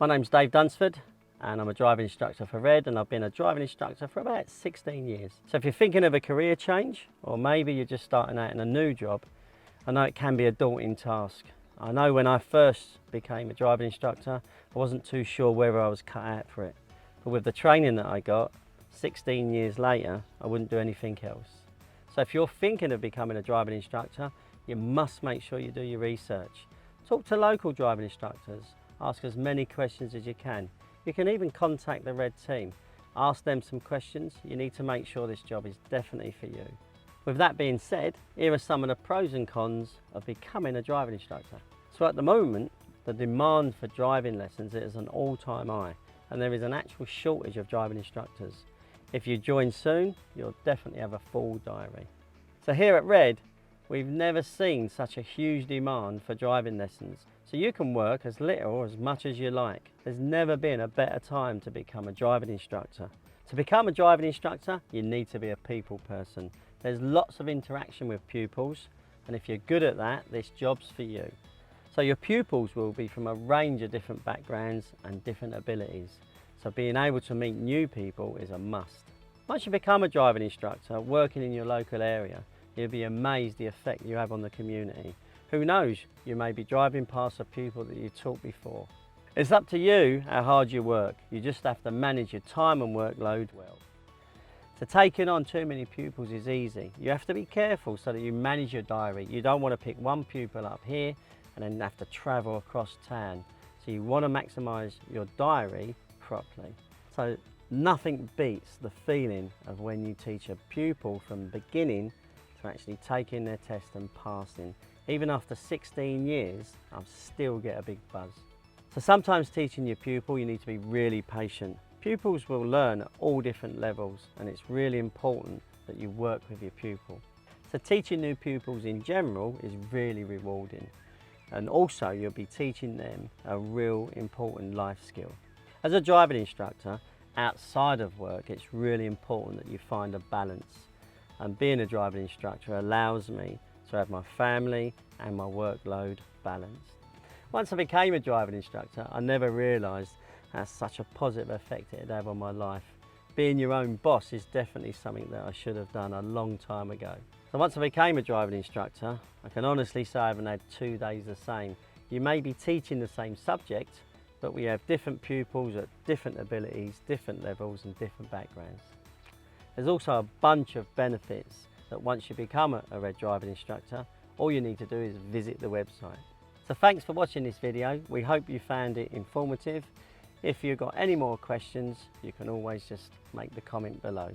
My name's Dave Dunsford and I'm a driving instructor for Red, and I've been a driving instructor for about 16 years. So if you're thinking of a career change, or maybe you're just starting out in a new job, I know it can be a daunting task. I know when I first became a driving instructor, I wasn't too sure whether I was cut out for it. But with the training that I got, 16 years later, I wouldn't do anything else. So if you're thinking of becoming a driving instructor, you must make sure you do your research. Talk to local driving instructors, ask as many questions as you can. You can even contact the Red team. Ask them some questions. You need to make sure this job is definitely for you. With that being said, here are some of the pros and cons of becoming a driving instructor. So at the moment, the demand for driving lessons is an all-time high, and there is an actual shortage of driving instructors. If you join soon, you'll definitely have a full diary. So here at Red, we've never seen such a huge demand for driving lessons. So you can work as little or as much as you like. There's never been a better time to become a driving instructor. To become a driving instructor, you need to be a people person. There's lots of interaction with pupils, and if you're good at that, this job's for you. So your pupils will be from a range of different backgrounds and different abilities. So being able to meet new people is a must. Once you become a driving instructor, working in your local area, you'll be amazed the effect you have on the community. Who knows, you may be driving past a pupil that you taught before. It's up to you how hard you work. You just have to manage your time and workload well. So taking on too many pupils is easy. You have to be careful so that you manage your diary. You don't want to pick one pupil up here and then have to travel across town. So you want to maximise your diary properly. So nothing beats the feeling of when you teach a pupil from beginning to actually taking their test and passing. Even after 16 years, I still get a big buzz. So sometimes teaching your pupil, you need to be really patient. Pupils will learn at all different levels, and it's really important that you work with your pupil. So teaching new pupils in general is really rewarding. And also you'll be teaching them a real important life skill. As a driving instructor, outside of work, it's really important that you find a balance. And being a driving instructor allows me to have my family and my workload balanced. Once I became a driving instructor, I never realised how such a positive effect it would have on my life. Being your own boss is definitely something that I should have done a long time ago. So once I became a driving instructor, I can honestly say I haven't had 2 days the same. You may be teaching the same subject, but we have different pupils at different abilities, different levels and different backgrounds. There's also a bunch of benefits that once you become a Red driving instructor, all you need to do is visit the website. So thanks for watching this video. We hope you found it informative. If you've got any more questions, you can always just make the comment below.